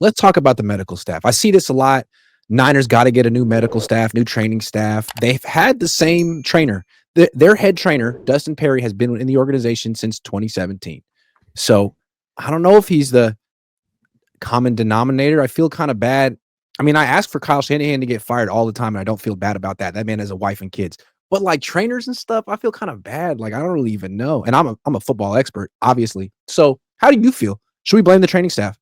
let's talk about the medical staff. I see this a lot. Niners got to get a new medical staff, new training staff. They've had the same trainer. Their head trainer, Dustin Perry, has been in the organization since 2017. So I don't know if he's the common denominator. I feel kind of bad. I mean, I ask for Kyle Shanahan to get fired all the time, and I don't feel bad about that. That man has a wife and kids. But like trainers and stuff, I feel kind of bad. Like I don't really even know. And I'm a football expert, obviously. So how do you feel? Should we blame the training staff?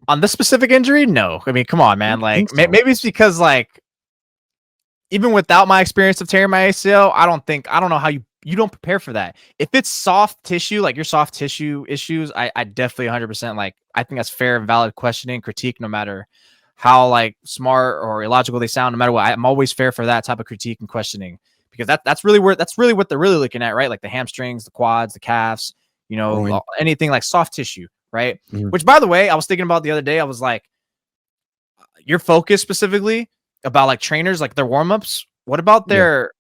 On this specific injury? No. I mean, come on, man. Like maybe it's because like even without my experience of tearing my ACL, I don't know how you don't prepare for that. If it's soft tissue, like your soft tissue issues, I definitely 100% like, I think that's fair and valid questioning, critique, no matter how like smart or illogical they sound, no matter what. I'm always fair for that type of critique and questioning, because that's really what they're really looking at, right? Like the hamstrings, the quads, the calves, you know, anything like soft tissue, right? Mm-hmm. Which, by the way, I was thinking about the other day. I was like, your focus specifically about like trainers, like their warm-ups. What about their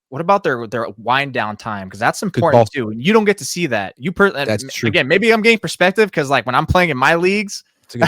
wind down time? Because that's important too. You don't get to see that. That's true. Again, maybe I'm getting perspective because like when I'm playing in my leagues,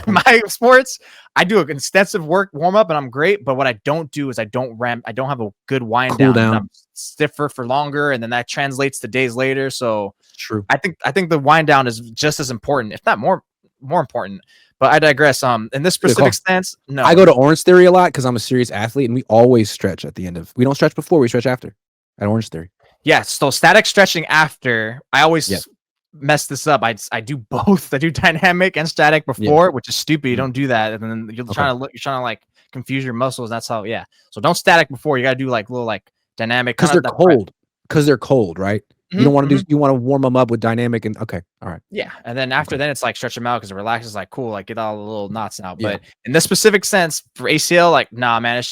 my sports, I do an extensive warm up and I'm great. But what I don't do is I don't have a good wind down. I'm stiffer for longer, and then that translates to days later. So true. I think the wind down is just as important, if not more important. But I digress. In this specific stance, no. I go to Orange Theory a lot because I'm a serious athlete, and we always stretch at the end of. We don't stretch before, we stretch after. At Orange Theory. Yeah, so static stretching after. I always mess this up. I do both. I do dynamic and static before, which is stupid. You don't do that, and then you're trying to like confuse your muscles. That's how. Yeah. So don't static before. You got to do like little like dynamic because they're cold. Because they're cold, right? You don't want to do. You want to warm them up with dynamic and all right. Yeah, and then after then it's like stretch them out because it relaxes. Like cool, like get all the little knots out. But in this specific sense for ACL, like nah, man, that's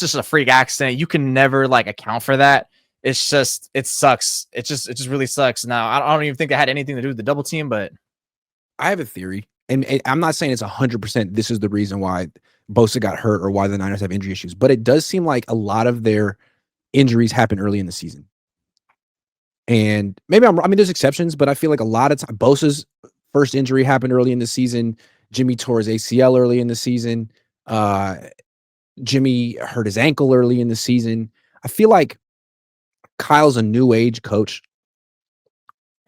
just a freak accident. You can never like account for that. It sucks. It just really sucks. Now I don't even think it had anything to do with the double team, but I have a theory, and I'm not saying it's 100%. This is the reason why Bosa got hurt or why the Niners have injury issues, but it does seem like a lot of their injuries happen early in the season. And maybe there's exceptions, but I feel like a lot of time Bosa's first injury happened early in the season. Jimmy tore his ACL early in the season. Jimmy hurt his ankle early in the season. I feel like Kyle's a new age coach.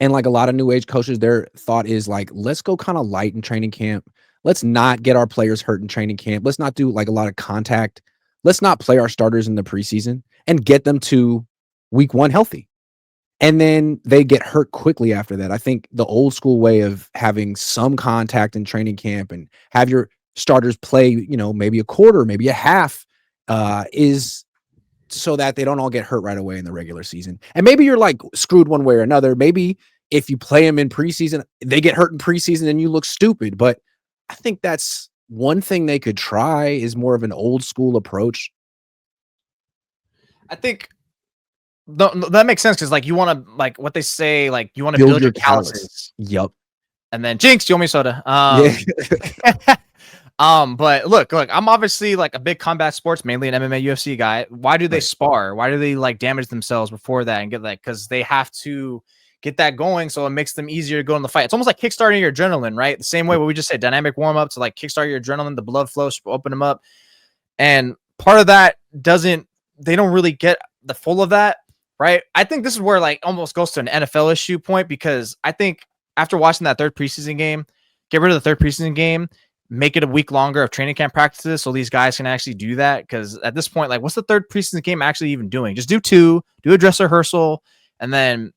And like a lot of new age coaches, their thought is like, let's go kind of light in training camp. Let's not get our players hurt in training camp. Let's not do like a lot of contact. Let's not play our starters in the preseason and get them to week 1 healthy. And then they get hurt quickly after that. I think the old school way of having some contact in training camp and have your starters play, maybe a quarter, maybe a half, is so that they don't all get hurt right away in the regular season. And maybe you're like screwed one way or another. Maybe if you play them in preseason, they get hurt in preseason and you look stupid. But I think that's one thing they could try is more of an old school approach. I think that makes sense because like you want to like what they say, like you want to build your calluses. Yep. And then Jinx, do you want me soda? But look, I'm obviously like a big combat sports, mainly an MMA UFC guy. Why do they spar? Why do they like damage themselves before that and get that? Because they have to get that going, so it makes them easier to go in the fight. It's almost like kickstarting your adrenaline, right? The same way what we just said, dynamic warm up to like kickstart your adrenaline, the blood flow, open them up. And part of that they don't really get the full of that, right? I think this is where like almost goes to an NFL issue point, because I think after watching that third preseason game, get rid of the third preseason game, make it a week longer of training camp practices so these guys can actually do that. Because at this point, like, what's the third preseason game actually even doing? Just do 2, do a dress rehearsal, and then,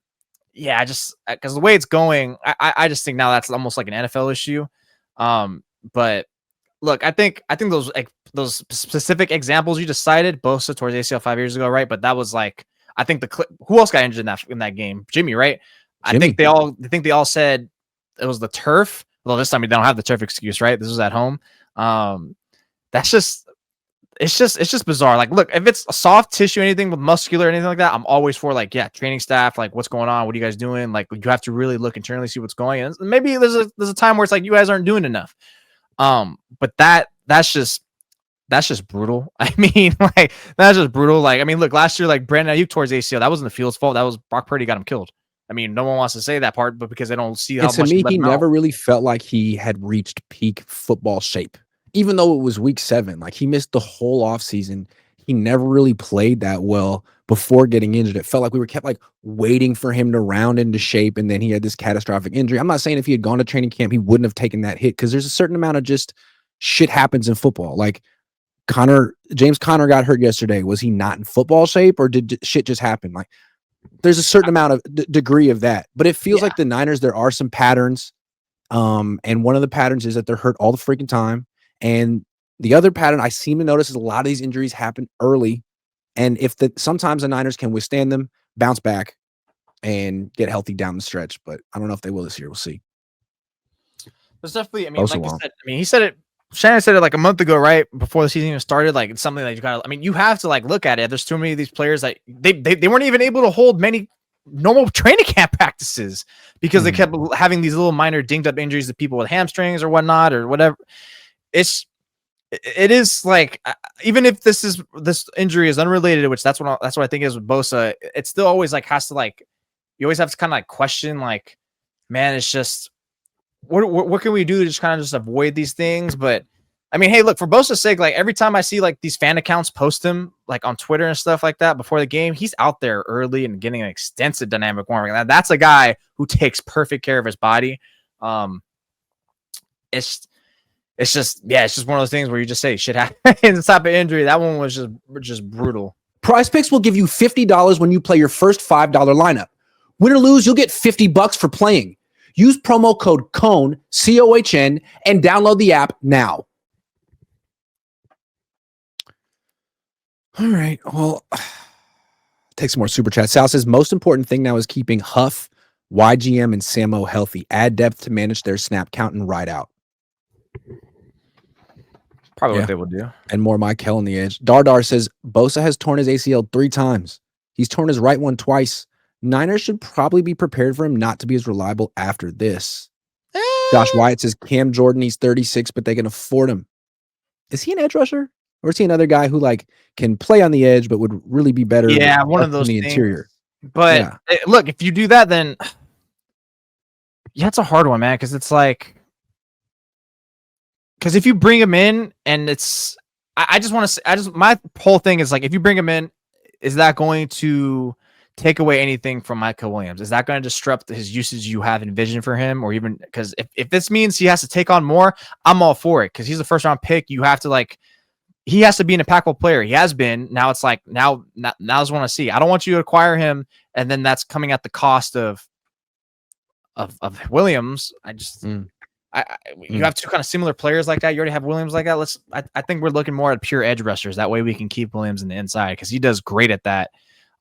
yeah, just because the way it's going, I just think now that's almost like an NFL issue. But look, I think those specific examples you just cited, Bosa towards ACL 5 years ago, right? But that was like, I think who else got injured in that game? Jimmy, right? Jimmy. I think they all said it was the turf. Well, this time we don't have the turf excuse, right? This was at home. It's just bizarre. Like, look, if it's a soft tissue, anything with muscular, anything like that, I'm always for like, yeah, training staff, like what's going on? What are you guys doing? Like, you have to really look internally, see what's going on. And maybe there's a time where it's like you guys aren't doing enough. But that's just brutal. I mean, like, that's just brutal. Like, I mean, look, last year, like Brandon Ayuk towards ACL, that wasn't the field's fault. That was Brock Purdy got him killed. I mean, no one wants to say that part, but because they don't see And how to much me, let he him out. never really felt like he had reached peak football shape, even though it was week 7. Like he missed the whole offseason. He never really played that well before getting injured. It felt like we were kept like waiting for him to round into shape, and then he had this catastrophic injury. I'm not saying if he had gone to training camp, he wouldn't have taken that hit because there's a certain amount of just shit happens in football. Like James Conner got hurt yesterday. Was he not in football shape, or did shit just happen? Like there's a certain amount of degree of that, but it feels Yeah. like the Niners, there are some patterns. And one of the patterns is that they're hurt all the freaking time. And the other pattern I seem to notice is a lot of these injuries happen early. And sometimes the Niners can withstand them, bounce back, and get healthy down the stretch. But I don't know if they will this year. We'll see. There's definitely, I mean, Bosa like I won't. said, I mean, he said it. Shannon said it like a month ago, right before the season even started. Like it's something that you got. I mean, you have to like look at it. There's too many of these players that they weren't even able to hold many normal training camp practices because they kept having these little minor dinged up injuries to people with hamstrings or whatnot or whatever. It is like even if this injury is unrelated, which that's what I think is with Bosa. It still always like has to like you always have to kind of like question like, man, it's just. What can we do to just kind of just avoid these things? But I mean, hey, look, for Bosa's sake, like every time I see like these fan accounts post him like on Twitter and stuff like that before the game, he's out there early and getting an extensive dynamic warming. That's a guy who takes perfect care of his body. It's just one of those things where you just say shit happens. This type of injury, that one was just brutal. Prize Picks will give you $50 when you play your first $5 lineup. Win or lose, you'll get $50 for playing. Use promo code COHN, COHN, and download the app now. All right. Well, take some more super chat. Sal says, most important thing now is keeping Huff, YGM, and Samo healthy. Add depth to manage their snap count and ride out. Probably what they will do. And more Michael on the edge. Dardar says, Bosa has torn his ACL 3 times. He's torn his right one twice. Niners should probably be prepared for him not to be as reliable after this. Josh Wyatt says, Cam Jordan, he's 36, but they can afford him. Is he an edge rusher? Or is he another guy who like can play on the edge but would really be better one of those in the things. interior? But look, if you do that, then it's a hard one, man, because it's like if you bring him in and it's I just want to say my whole thing is like if you bring him in, is that going to take away anything from Michael Williams? Is that going to disrupt his usage you have envisioned for him? Or even because if this means he has to take on more, I'm all for it because he's the first round pick. You have to he has to be an impactful player. He has been. Now it's like now I just want to see. I don't want you to acquire him and then that's coming at the cost of Williams. You have two kind of similar players like that. You already have Williams like that. I think we're looking more at pure edge rushers. That way we can keep Williams in the inside because he does great at that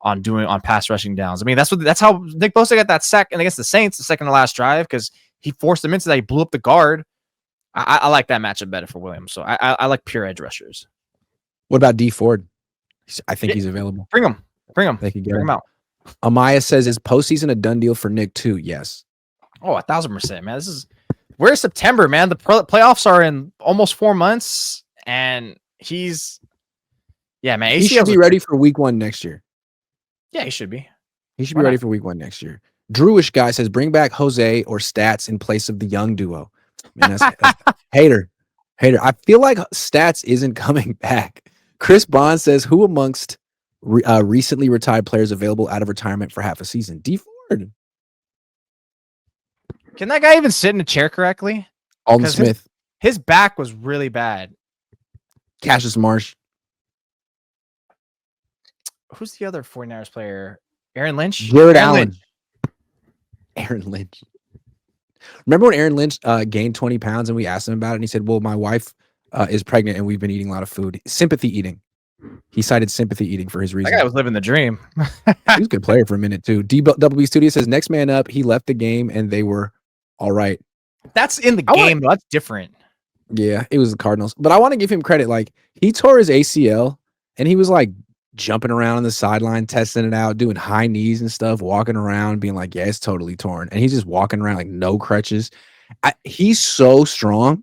on pass rushing downs. I mean, that's how Nick Bosa got that sack and against the Saints, the second to last drive, because he forced them into that. He blew up the guard. I like that matchup better for Williams. So I like pure edge rushers. What about D Ford? I think he's available. Bring him. They can get him out. Amaya says, is postseason a done deal for Nick too? Yes. Oh, 1,000%, man. We're September, man. The playoffs are in almost 4 months, and he's man. He should be ready for week 1 next year. Yeah, he should be. He should be ready for week 1 next year. Drewish guy says, bring back Jose or Stats in place of the young duo. Man, that's hater. I feel like Stats isn't coming back. Chris Bond says, who amongst recently retired players available out of retirement for half a season? D Ford. Can that guy even sit in a chair correctly? Alden Smith. His back was really bad. Cassius Marsh. Who's the other 49ers player? Aaron Lynch? Jared Allen. Aaron Lynch. Remember when Aaron Lynch gained 20 pounds and we asked him about it and he said, well, my wife is pregnant and we've been eating a lot of food. Sympathy eating. He cited sympathy eating for his reason. That guy was living the dream. He was a good player for a minute too. DWB Studio says, next man up. He left the game and they were all right. That's in the game, though. That's different. Yeah, it was the Cardinals. But I want to give him credit. Like, he tore his ACL and he was like jumping around on the sideline, testing it out, doing high knees and stuff, walking around, being like, yeah, it's totally torn. And he's just walking around like no crutches. He's so strong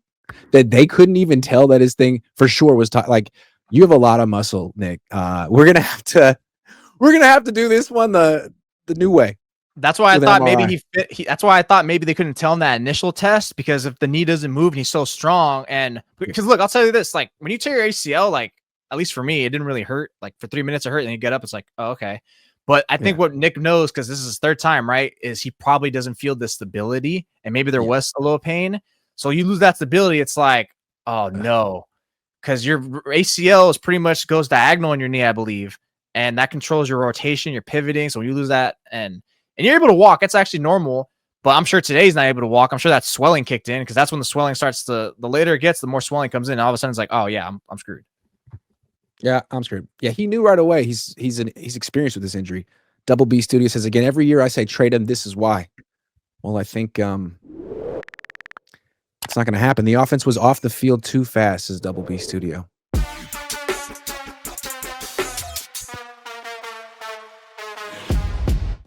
that they couldn't even tell that his thing for sure was like, you have a lot of muscle, Nick. We're gonna have to do this one the new way. That's why I with an thought maybe MRI. that's why I thought maybe they couldn't tell him that initial test, because if the knee doesn't move and he's so strong, and Yeah, because look, I'll tell you this, like when you tear your ACL, like at least for me, it didn't really hurt. Like for 3 minutes it hurt, and you get up, it's like, oh, okay. But I think yeah, what Nick knows, because this is his third time, right, is he probably doesn't feel the stability, and maybe there yeah. was a little pain. So you lose that stability, it's like, oh no, because your ACL is pretty much goes diagonal in your knee, I believe, and that controls your rotation, your pivoting. So when you lose that, and you're able to walk, it's actually normal. But I'm sure today's not able to walk. I'm sure that swelling kicked in, because that's when the swelling starts to. The later it gets, the more swelling comes in. All of a sudden, it's like, oh yeah, I'm screwed. Yeah, I'm screwed. Yeah, he knew right away. He's experienced with this injury. Double B Studio says again, every year I say trade him. This is why. Well, I think it's not going to happen. The offense was off the field too fast, says Double B Studio.